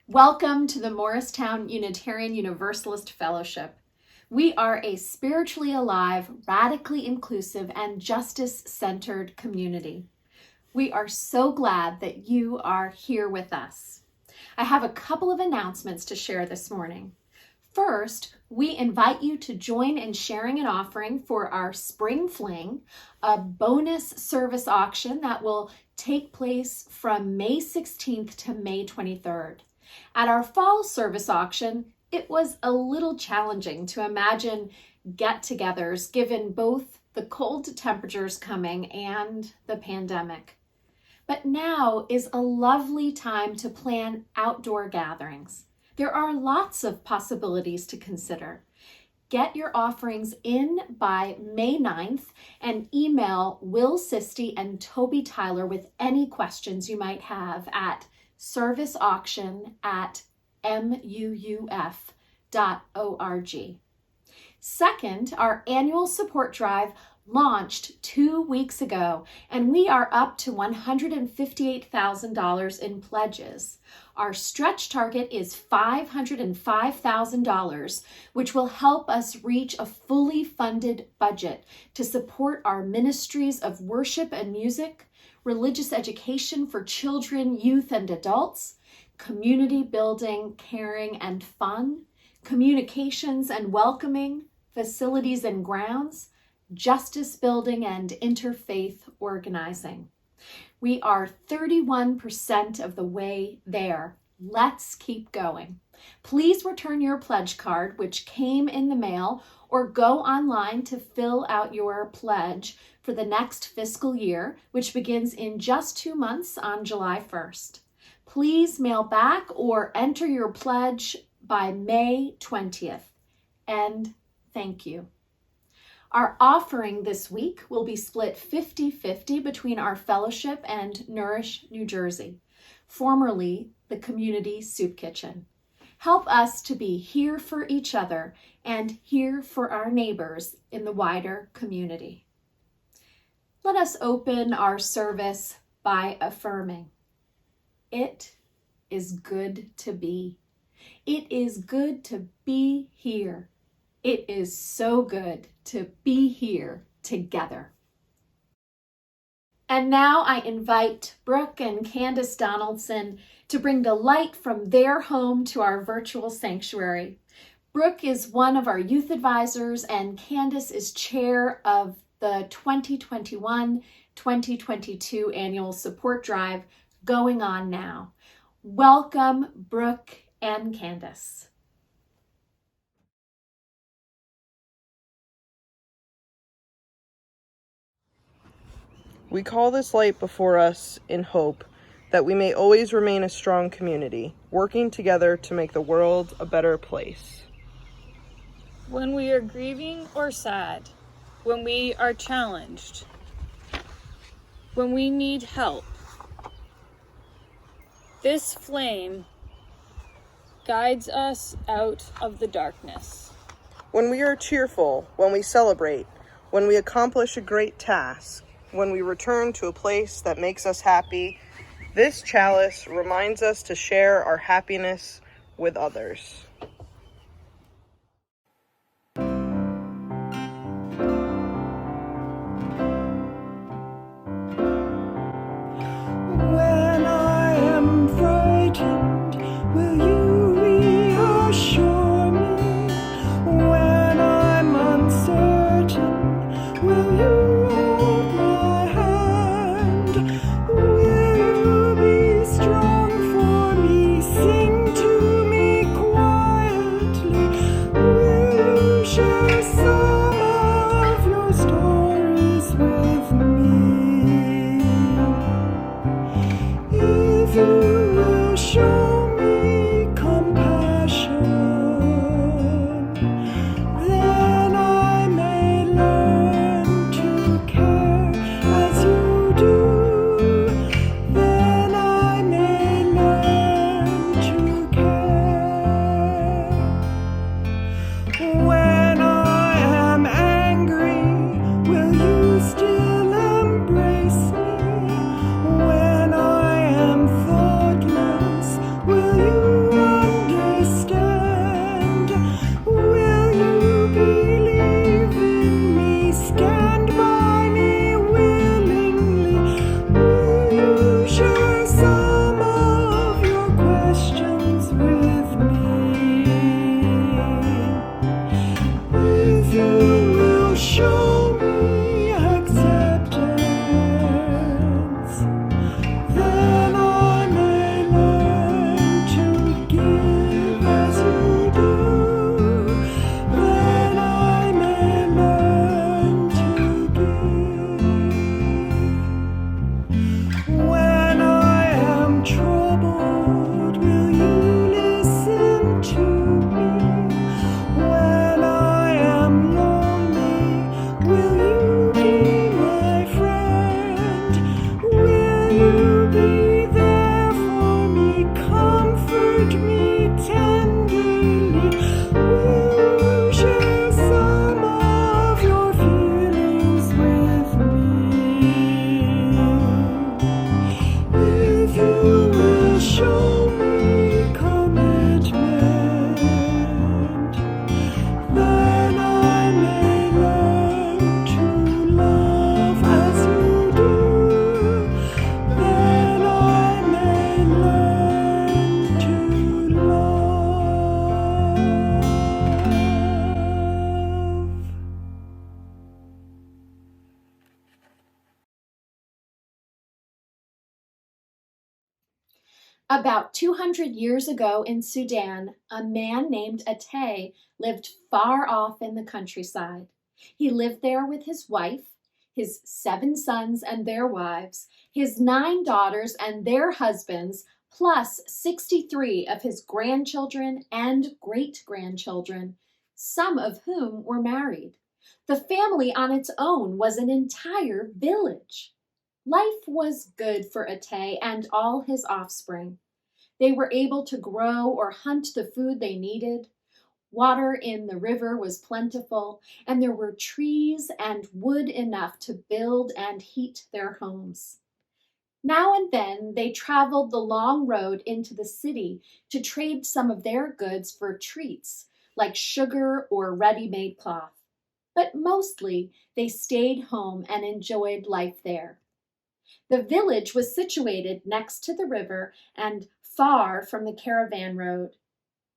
Welcome to the Morristown Unitarian Universalist Fellowship. We are a spiritually alive, radically inclusive, and justice-centered community. We are so glad that you are here with us. I have a couple of announcements to share this morning. First, we invite you to join in sharing an offering for our Spring Fling, a bonus service auction that will take place from May 16th to May 23rd. At our fall service auction, it was a little challenging to imagine get-togethers given both the cold temperatures coming and the pandemic. But now is a lovely time to plan outdoor gatherings. There are lots of possibilities to consider. Get your offerings in by May 9th and email Will Sisti and Toby Tyler with any questions you might have at serviceauction@muuf.org. Second, our annual support drive launched 2 weeks ago, and we are up to $158,000 in pledges. Our stretch target is $505,000, which will help us reach a fully funded budget to support our ministries of worship and music, religious education for children, youth, and adults, community building, caring, and fun, communications and welcoming, facilities and grounds, justice building, and interfaith organizing. We are 31% of the way there. Let's keep going. Please return your pledge card, which came in the mail, or go online to fill out your pledge for the next fiscal year, which begins in just 2 months on July 1st. Please mail back or enter your pledge by May 20th. And thank you. Our offering this week will be split 50-50 between our fellowship and Nourish, New Jersey, formerly the Community Soup Kitchen. Help us to be here for each other and here for our neighbors in the wider community. Let us open our service by affirming, it is good to be. It is good to be here. It is so good to be here together. And now I invite Brooke and Candice Donaldson to bring the light from their home to our virtual sanctuary. Brooke is one of our youth advisors, and Candice is chair of the 2021-2022 annual support drive going on now. Welcome, Brooke and Candice. We call this light before us in hope that we may always remain a strong community, working together to make the world a better place. When we are grieving or sad, when we are challenged, when we need help, this flame guides us out of the darkness. When we are cheerful, when we celebrate, when we accomplish a great task, when we return to a place that makes us happy, this chalice reminds us to share our happiness with others. When I am frightened, will you reassure me? When I'm uncertain, will you hold my hand? Will you be strong for me? Sing to me quietly. About 200 years ago in Sudan, a man named Atay lived far off in the countryside. He lived there with his wife, his 7 sons and their wives, his 9 daughters and their husbands, plus 63 of his grandchildren and great-grandchildren, some of whom were married. The family on its own was an entire village. Life was good for Atay and all his offspring. They were able to grow or hunt the food they needed. Water in the river was plentiful, and there were trees and wood enough to build and heat their homes. Now and then they traveled the long road into the city to trade some of their goods for treats, like sugar or ready-made cloth. But mostly they stayed home and enjoyed life there. The village was situated next to the river and far from the caravan road.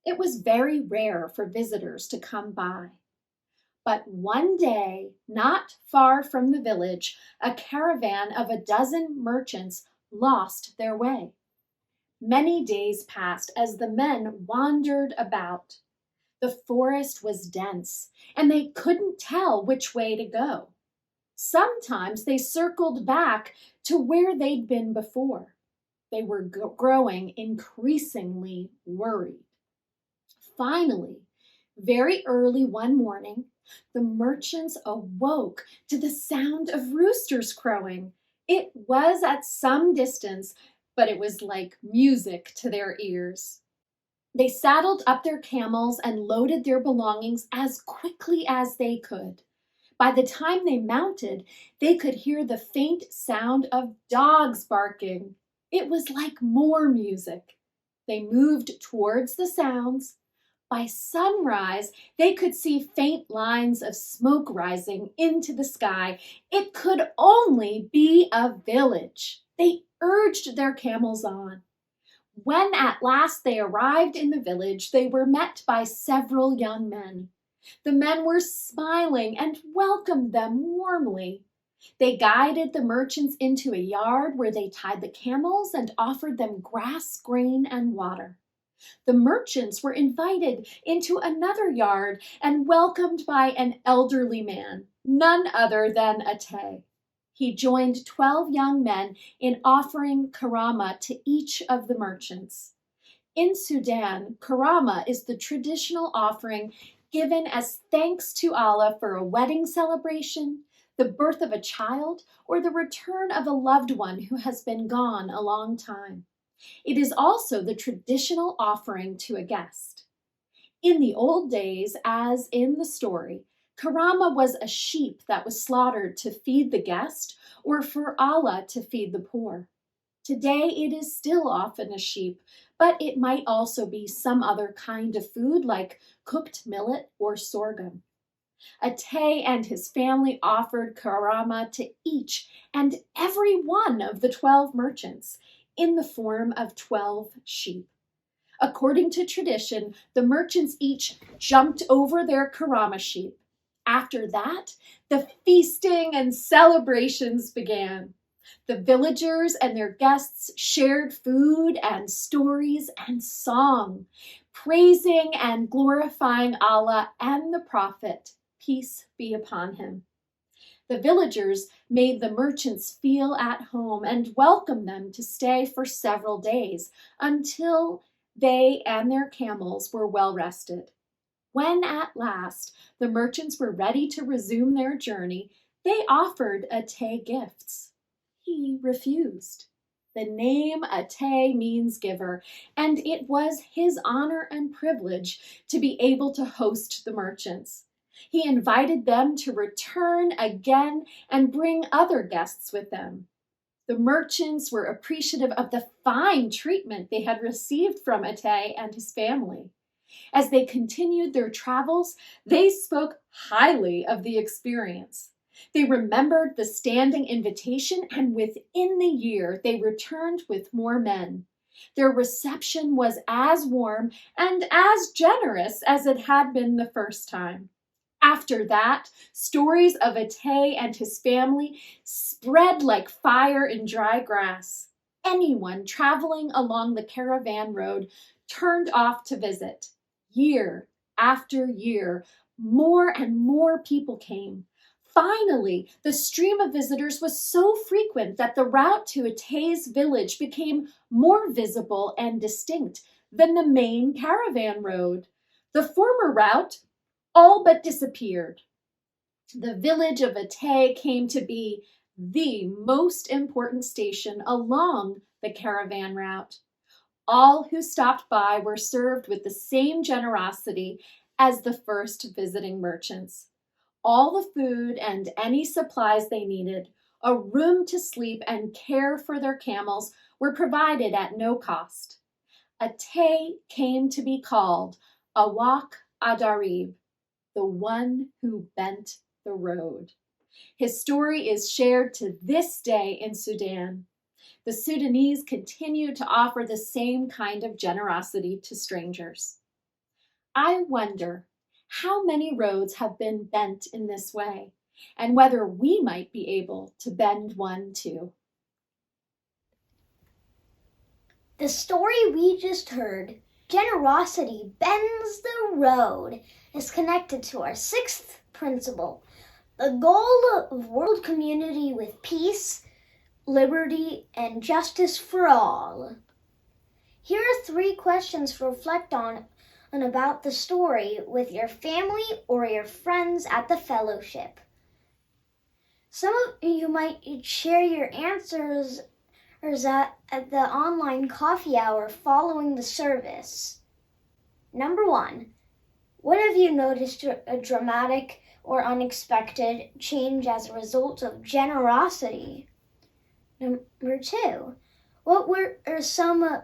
It was very rare for visitors to come by. But one day, not far from the village, a caravan of 12 merchants lost their way. Many days passed as the men wandered about. The forest was dense, and they couldn't tell which way to go. Sometimes they circled back to where they'd been before. They were growing increasingly worried. Finally, very early one morning, the merchants awoke to the sound of roosters crowing. It was at some distance, but it was like music to their ears. They saddled up their camels and loaded their belongings as quickly as they could. By the time they mounted, they could hear the faint sound of dogs barking. It was like more music. They moved towards the sounds. By sunrise, they could see faint lines of smoke rising into the sky. It could only be a village. They urged their camels on. When at last they arrived in the village, they were met by several young men. The men were smiling and welcomed them warmly. They guided the merchants into a yard where they tied the camels and offered them grass, grain, and water. The merchants were invited into another yard and welcomed by an elderly man, none other than Atay. He joined 12 young men in offering karama to each of the merchants. In Sudan, karama is the traditional offering given as thanks to Allah for a wedding celebration, the birth of a child, or the return of a loved one who has been gone a long time. It is also the traditional offering to a guest. In the old days, as in the story, karama was a sheep that was slaughtered to feed the guest or for Allah to feed the poor. Today it is still often a sheep, but it might also be some other kind of food like cooked millet or sorghum. Atay and his family offered karama to each and every one of the 12 merchants in the form of 12 sheep. According to tradition, the merchants each jumped over their karama sheep. After that, the feasting and celebrations began. The villagers and their guests shared food and stories and song, praising and glorifying Allah and the Prophet, peace be upon him. The villagers made the merchants feel at home and welcomed them to stay for several days until they and their camels were well rested. When at last the merchants were ready to resume their journey, they offered Atay gifts. He refused. The name Atay means giver, and it was his honor and privilege to be able to host the merchants. He invited them to return again and bring other guests with them. The merchants were appreciative of the fine treatment they had received from Atay and his family. As they continued their travels, they spoke highly of the experience. They remembered the standing invitation, and within the year they returned with more men. Their reception was as warm and as generous as it had been the first time. After that, stories of Atay and his family spread like fire in dry grass. anyone traveling along the caravan road turned off to visit. Year after year, more and more people came. Finally, the stream of visitors was so frequent that the route to Atay's village became more visible and distinct than the main caravan road. The former route all but disappeared. The village of Atay came to be the most important station along the caravan route. All who stopped by were served with the same generosity as the first visiting merchants. All the food and any supplies they needed, a room to sleep and care for their camels were provided at no cost. Atay came to be called Awak Adarib, the one who bent the road. His story is shared to this day in Sudan. The Sudanese continue to offer the same kind of generosity to strangers. I wonder how many roads have been bent in this way, and whether we might be able to bend one too. The story we just heard, Generosity Bends the Road, is connected to our sixth principle, the goal of world community with peace, liberty, and justice for all. Here are 3 questions to reflect on and about the story with your family or your friends at the fellowship. Some of you might share your answers at the online coffee hour following the service. Number 1, when have you noticed a dramatic or unexpected change as a result of generosity? Number 2, what were some of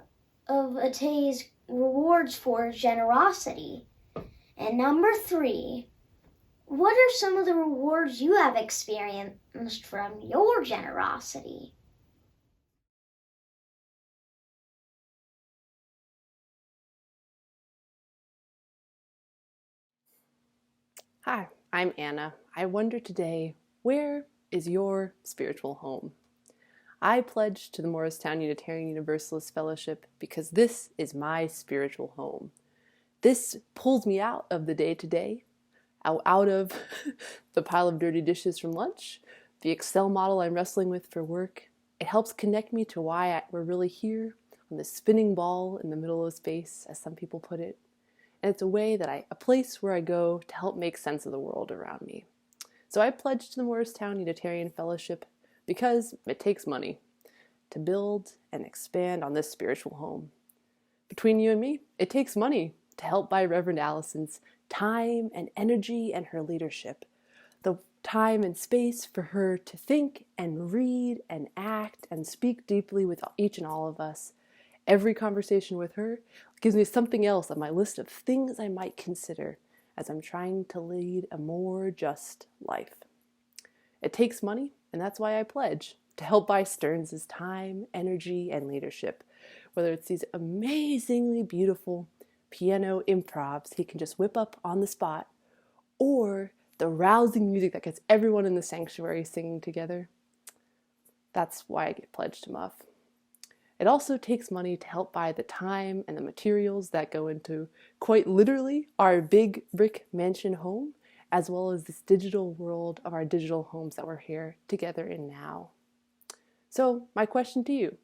Atay's rewards for generosity? And number 3, what are some of the rewards you have experienced from your generosity? Hi, I'm Anna. I wonder today, where is your spiritual home? I pledge to the Morristown Unitarian Universalist Fellowship because this is my spiritual home. This pulls me out of the day-to-day, out of the pile of dirty dishes from lunch, the Excel model I'm wrestling with for work. It helps connect me to why we're really here on this spinning ball in the middle of space, as some people put it. And it's a place where I go to help make sense of the world around me. So I pledge to the Morristown Unitarian Fellowship because it takes money to build and expand on this spiritual home. Between you and me, it takes money to help buy Reverend Alison's time and energy and her leadership. The time and space for her to think and read and act and speak deeply with each and all of us. Every conversation with her gives me something else on my list of things I might consider as I'm trying to lead a more just life. It takes money, and that's why I pledge to help buy Strands' time, energy, and leadership. Whether it's these amazingly beautiful piano improvs he can just whip up on the spot, or the rousing music that gets everyone in the sanctuary singing together. That's why I get pledged to Muff. It also takes money to help buy the time and the materials that go into, quite literally, our big brick mansion home, as well as this digital world of our digital homes that we're here together in now. So, my question to you,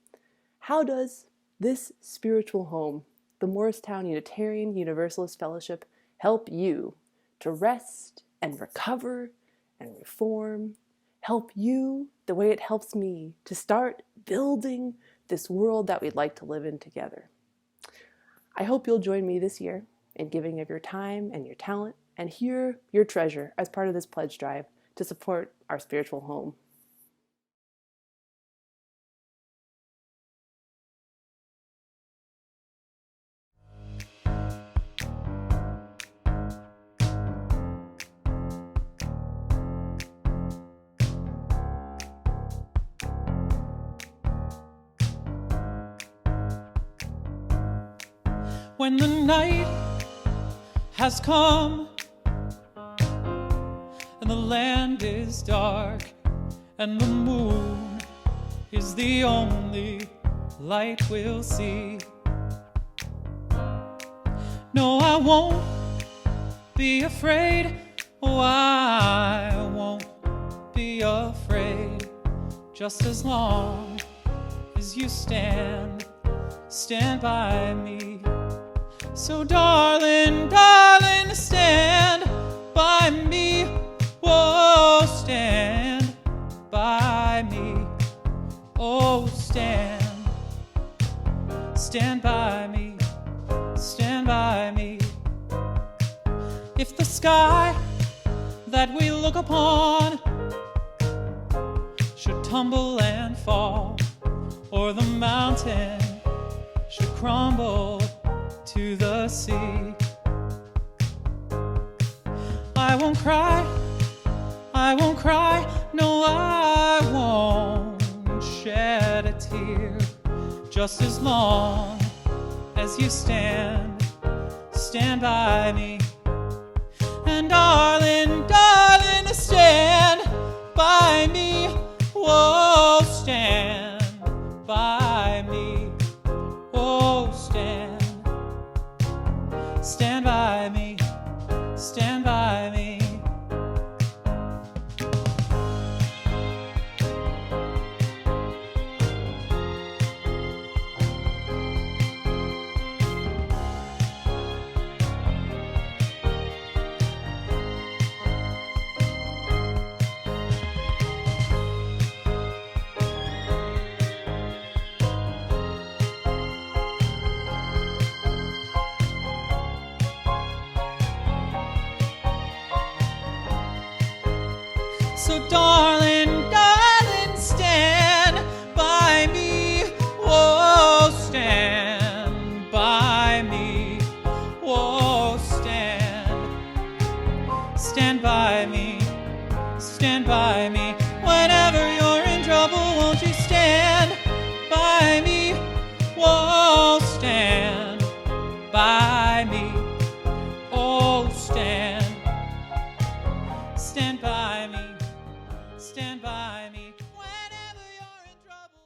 how does this spiritual home, the Morristown Unitarian Universalist Fellowship, help you to rest and recover and reform, help you the way it helps me to start building this world that we'd like to live in together? I hope you'll join me this year in giving of your time and your talent and here your treasure as part of this pledge drive to support our spiritual home. When the night has come and the land is dark and the moon is the only light we'll see. No, I won't be afraid. Oh, I won't be afraid. Just as long as you stand by me. So darling, darling, stand by me. Whoa, stand by me. Oh, stand by me. Stand by me. If the sky that we look upon should tumble and fall, or the mountain should crumble to the sea, I won't cry, no, I won't shed a tear, just as long as you stand by me. And darling, darling, stand by me. Whoa, stand by me. Oh, stand by me. Stand by me. So darling, darling, stand by me. Whoa, stand by me. Whoa, stand by me. Stand by me. Whenever you're in trouble, won't you stand by me? Whoa, stand by me. Oh, stand by me. Stand by me whenever you're in trouble.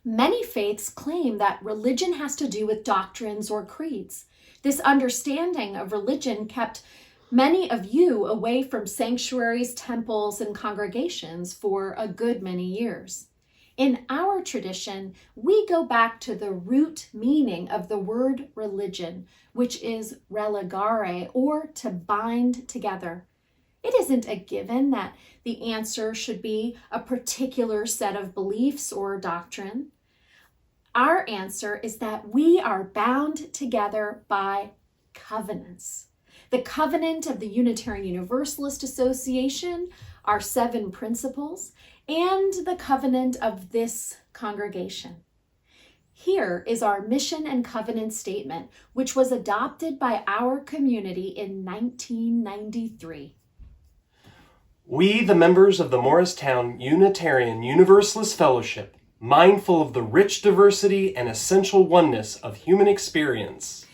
Many faiths claim that religion has to do with doctrines or creeds. This understanding of religion kept many of you away from sanctuaries, temples, and congregations for a good many years. In our tradition, we go back to the root meaning of the word religion, which is religare, or to bind together. It isn't a given that the answer should be a particular set of beliefs or doctrine. Our answer is that we are bound together by covenants. The covenant of the Unitarian Universalist Association, our 7 principles, and the covenant of this congregation. Here is our mission and covenant statement, which was adopted by our community in 1993. We, the members of the Morristown Unitarian Universalist Fellowship, mindful of the rich diversity and essential oneness of human experience,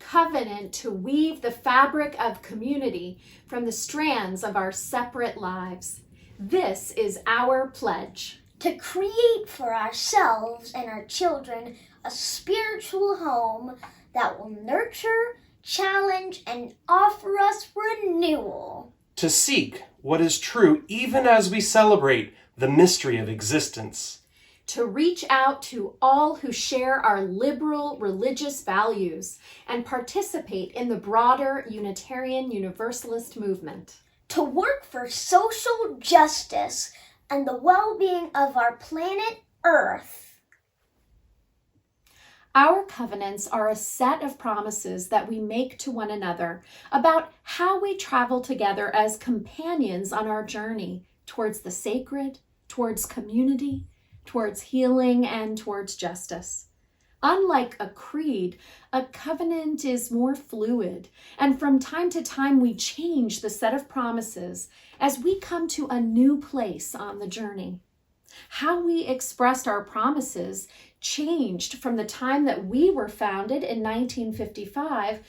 covenant to weave the fabric of community from the strands of our separate lives. This is our pledge. To create for ourselves and our children a spiritual home that will nurture, challenge, and offer us renewal. to seek what is true even as we celebrate the mystery of existence. To reach out to all who share our liberal religious values and participate in the broader Unitarian Universalist movement. To work for social justice and the well-being of our planet Earth. Our covenants are a set of promises that we make to one another about how we travel together as companions on our journey towards the sacred, towards community, towards healing, and towards justice. Unlike a creed, a covenant is more fluid, and from time to time we change the set of promises as we come to a new place on the journey. How we expressed our promises changed from the time that we were founded in 1955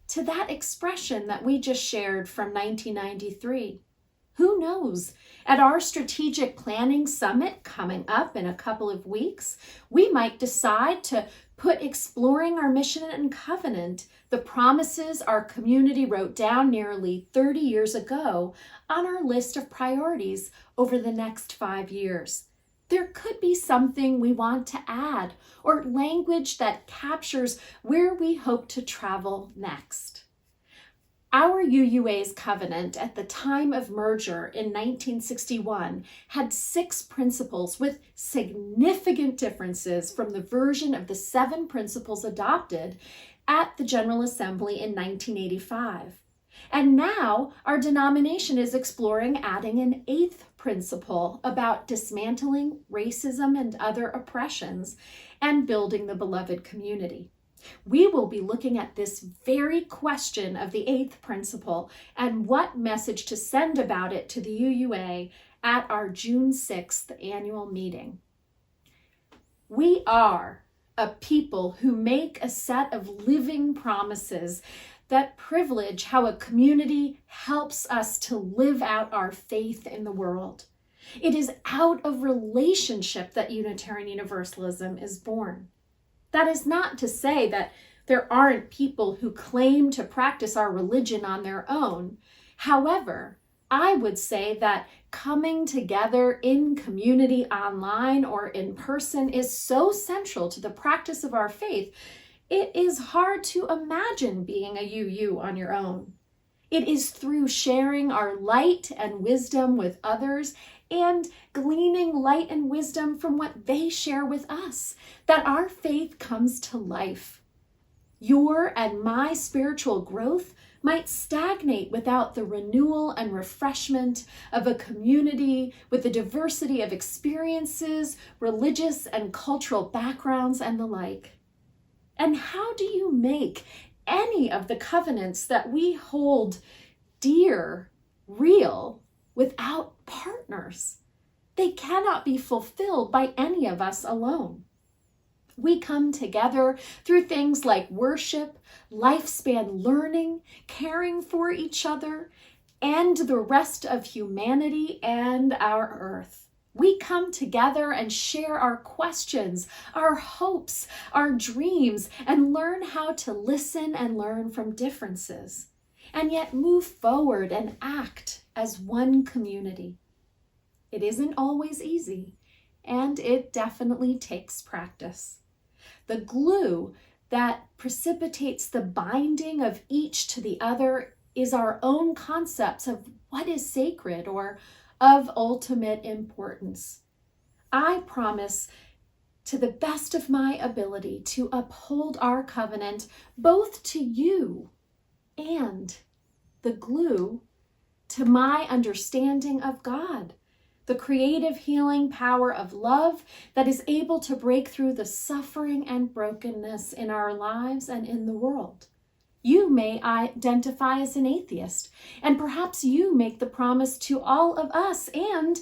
to that expression that we just shared from 1993? Who knows? At our strategic planning summit coming up in a couple of weeks, we might decide to put exploring our mission and covenant, the promises our community wrote down nearly 30 years ago, on our list of priorities over the next 5 years. There could be something we want to add, or language that captures where we hope to travel next. Our UUA's covenant at the time of merger in 1961 had 6 principles with significant differences from the version of the 7 principles adopted at the General Assembly in 1985. And now our denomination is exploring adding an 8th principle about dismantling racism and other oppressions and building the beloved community. We will be looking at this very question of the 8th principle and what message to send about it to the UUA at our June 6th annual meeting. We are a people who make a set of living promises that privilege how a community helps us to live out our faith in the world. It is out of relationship that Unitarian Universalism is born. That is not to say that there aren't people who claim to practice our religion on their own. However, I would say that coming together in community online or in person is so central to the practice of our faith, it is hard to imagine being a UU on your own. It is through sharing our light and wisdom with others and gleaning light and wisdom from what they share with us that our faith comes to life. Your and my spiritual growth might stagnate without the renewal and refreshment of a community with a diversity of experiences, religious and cultural backgrounds, and the like. And how do you make any of the covenants that we hold dear real without partners? They cannot be fulfilled by any of us alone. We come together through things like worship, lifespan learning, caring for each other, and the rest of humanity and our earth. We come together and share our questions, our hopes, our dreams, and learn how to listen and learn from differences, and yet move forward and act as one community. It isn't always easy, and it definitely takes practice. The glue that precipitates the binding of each to the other is our own concepts of what is sacred or of ultimate importance. I promise to the best of my ability to uphold our covenant both to you and the glue to my understanding of God, the creative healing power of love that is able to break through the suffering and brokenness in our lives and in the world. You may identify as an atheist, and perhaps you make the promise to all of us, and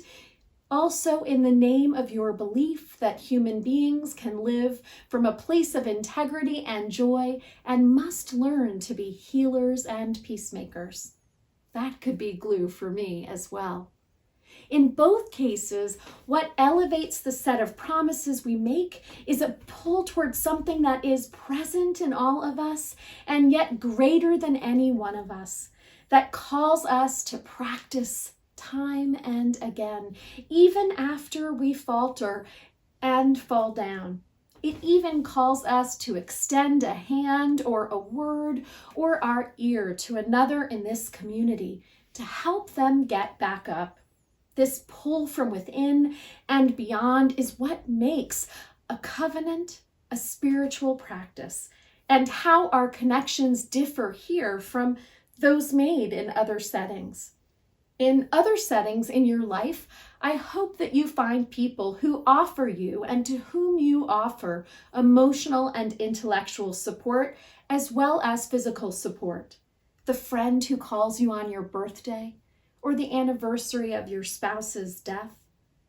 also in the name of your belief that human beings can live from a place of integrity and joy and must learn to be healers and peacemakers. That could be glue for me as well. In both cases, what elevates the set of promises we make is a pull towards something that is present in all of us and yet greater than any one of us, that calls us to practice time and again, even after we falter and fall down. It even calls us to extend a hand or a word or our ear to another in this community to help them get back up. This pull from within and beyond is what makes a covenant a spiritual practice, and how our connections differ here from those made in other settings. In other settings in your life, I hope that you find people who offer you and to whom you offer emotional and intellectual support, as well as physical support. The friend who calls you on your birthday, or the anniversary of your spouse's death,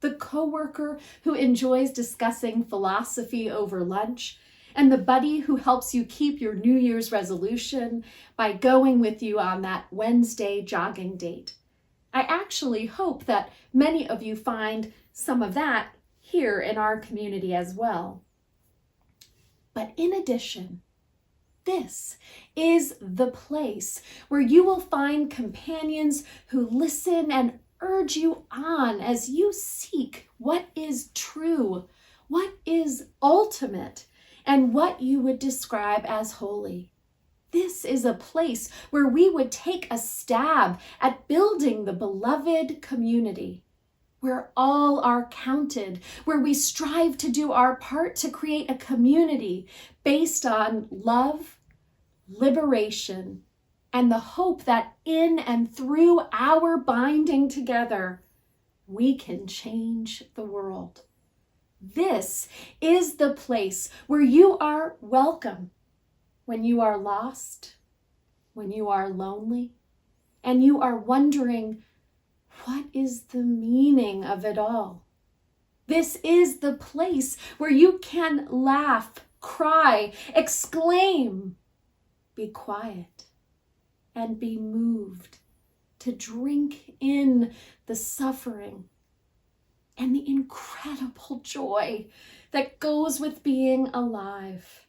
the coworker who enjoys discussing philosophy over lunch, and the buddy who helps you keep your New Year's resolution by going with you on that Wednesday jogging date. I actually hope that many of you find some of that here in our community as well. But in addition, this is the place where you will find companions who listen and urge you on as you seek what is true, what is ultimate, and what you would describe as holy. This is a place where we would take a stab at building the beloved community, where all are counted, where we strive to do our part to create a community based on love, liberation, and the hope that in and through our binding together, we can change the world. This is the place where you are welcome when you are lost, when you are lonely, and you are wondering, what is the meaning of it all? This is the place where you can laugh, cry, exclaim, be quiet, and be moved to drink in the suffering and the incredible joy that goes with being alive.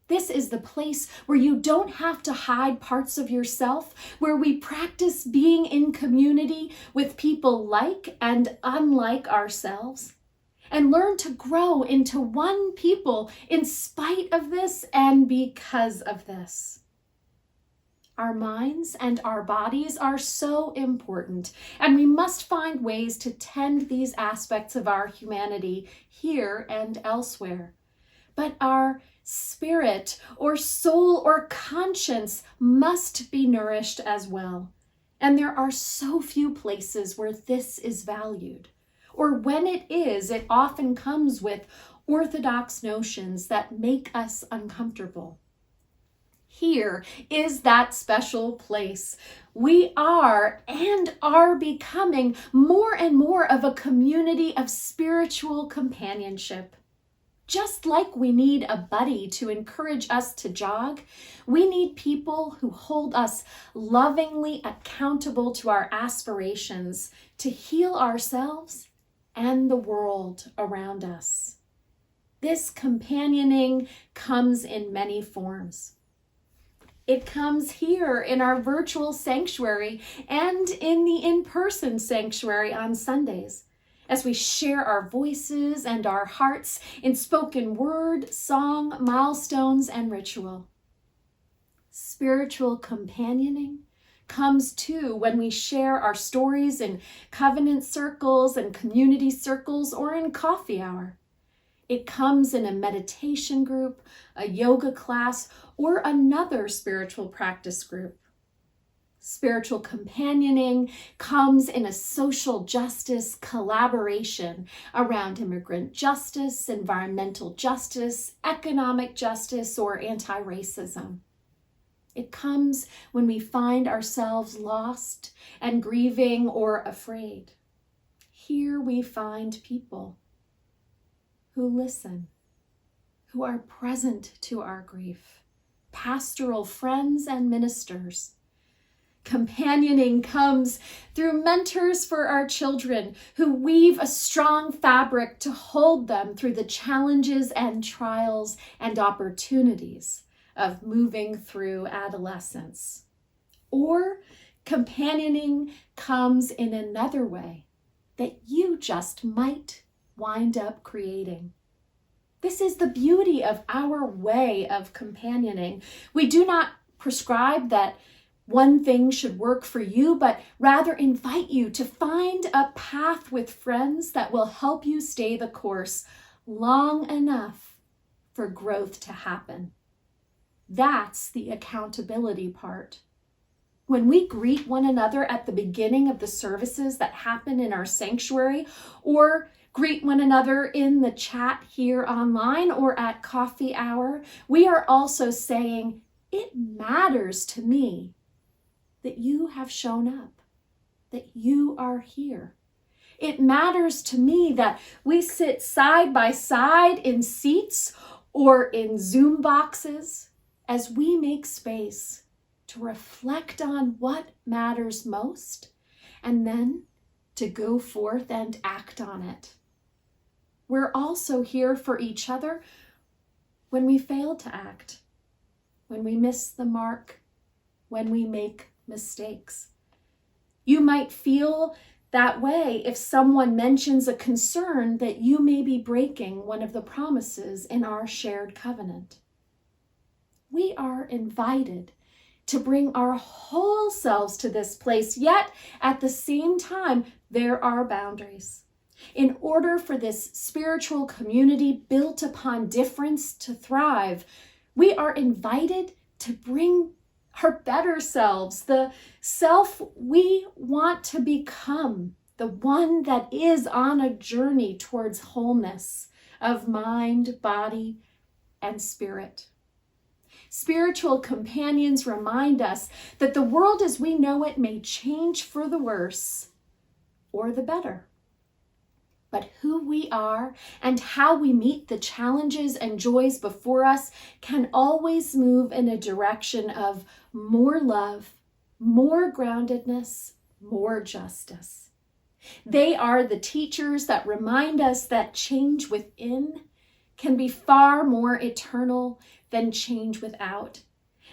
This is the place where you don't have to hide parts of yourself, where we practice being in community with people like and unlike ourselves, and learn to grow into one people in spite of this and because of this. Our minds and our bodies are so important, and we must find ways to tend these aspects of our humanity here and elsewhere. But our spirit or soul or conscience must be nourished as well. And there are so few places where this is valued. Or when it is, it often comes with orthodox notions that make us uncomfortable. Here is that special place. We are and are becoming more and more of a community of spiritual companionship. Just like we need a buddy to encourage us to jog, we need people who hold us lovingly accountable to our aspirations to heal ourselves and the world around us. This companioning comes in many forms. It comes here in our virtual sanctuary and in the in-person sanctuary on Sundays, as we share our voices and our hearts in spoken word, song, milestones, and ritual. Spiritual companioning comes too when we share our stories in covenant circles and community circles or in coffee hour. It comes in a meditation group, a yoga class, or another spiritual practice group. Spiritual companioning comes in a social justice collaboration around immigrant justice, environmental justice, economic justice, or anti-racism. It comes when we find ourselves lost and grieving or afraid. Here we find people who listen, who are present to our grief, pastoral friends and ministers. Companioning comes through mentors for our children who weave a strong fabric to hold them through the challenges and trials and opportunities of moving through adolescence. Or companioning comes in another way that you just might wind up creating. This is the beauty of our way of companioning. We do not prescribe that one thing should work for you, but rather invite you to find a path with friends that will help you stay the course long enough for growth to happen. That's the accountability part. When we greet one another at the beginning of the services that happen in our sanctuary, or greet one another in the chat here online or at coffee hour, we are also saying, it matters to me that you have shown up, that you are here. It matters to me that we sit side by side in seats or in Zoom boxes, as we make space to reflect on what matters most and then to go forth and act on it. We're also here for each other when we fail to act, when we miss the mark, when we make mistakes. You might feel that way if someone mentions a concern that you may be breaking one of the promises in our shared covenant. We are invited to bring our whole selves to this place, yet at the same time, there are boundaries. In order for this spiritual community built upon difference to thrive, we are invited to bring our better selves, the self we want to become, the one that is on a journey towards wholeness of mind, body, and spirit. Spiritual companions remind us that the world as we know it may change for the worse or the better. But who we are and how we meet the challenges and joys before us can always move in a direction of more love, more groundedness, more justice. They are the teachers that remind us that change within can be far more eternal than change without.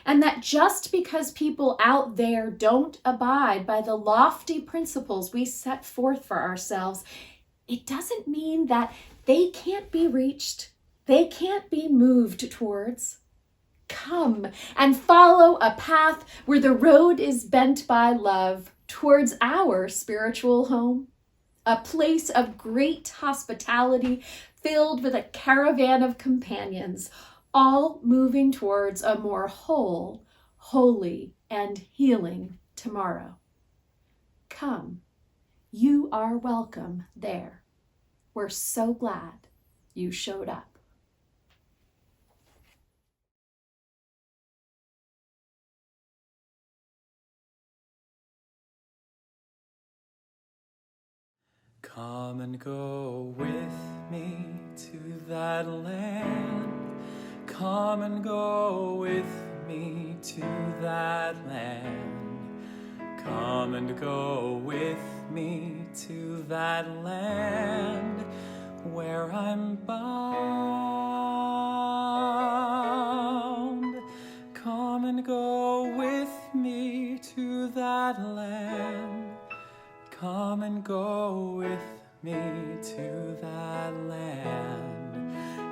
And that just because people out there don't abide by the lofty principles we set forth for ourselves, it doesn't mean that they can't be reached, they can't be moved towards. Come and follow a path where the road is bent by love towards our spiritual home, a place of great hospitality filled with a caravan of companions, all moving towards a more whole, holy, and healing tomorrow. Come. You are welcome there. We're so glad you showed up. Come and go with me to that land. Come and go with me to that land. Come and go with me to that land where I'm bound. Come and go with me to that land. Come and go with me to that land.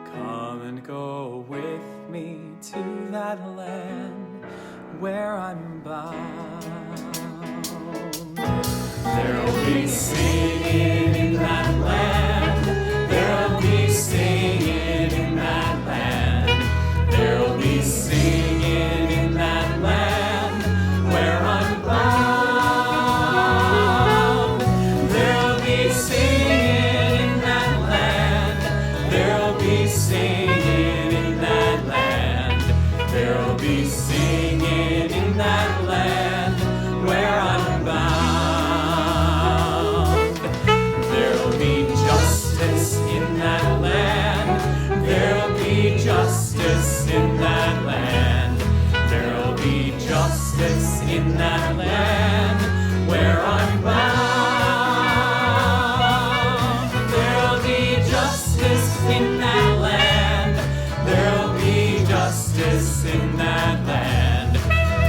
Come and go with me to that land where I'm bound. There'll be singing in that land. There'll be singing in that land. There'll be singing in that land where I'm bound. There'll be singing in that land. There'll be singing in that land. There'll be singing in that land where I'm bound. Justice in that land. There'll be justice in that land where I'm bound. There'll be justice in that land. There'll be justice in that land.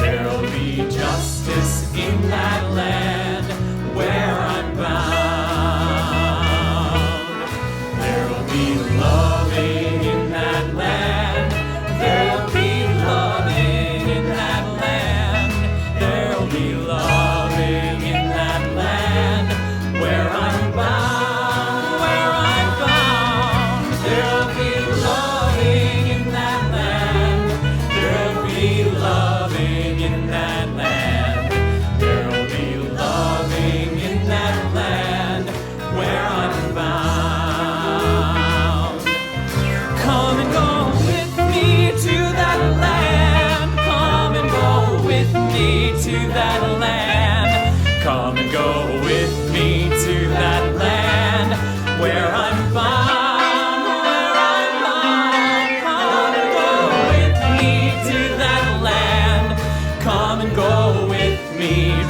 There'll be justice in that land where I'm bound. There'll be loving in that land. There'll be loving in that land. There'll be loving in that land where I'm bound, where I'm bound. There'll be loving in that land. There'll be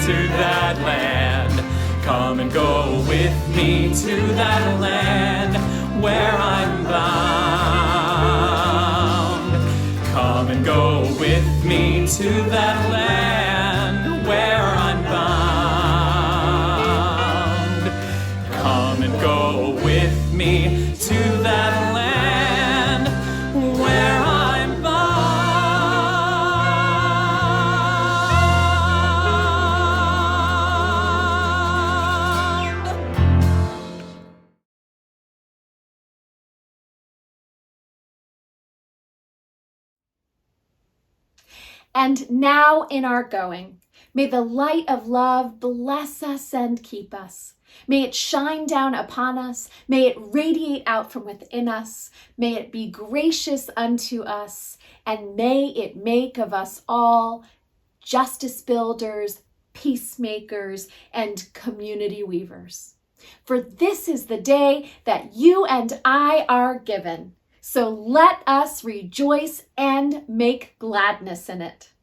to that land. Come and go with me to that land where I'm bound. Come and go with me to that land where I'm bound. Come and go with me to that land where I'm bound. And now in our going, may the light of love bless us and keep us. May it shine down upon us. May it radiate out from within us. May it be gracious unto us. And may it make of us all justice builders, peacemakers, and community weavers. For this is the day that you and I are given. So let us rejoice and make gladness in it.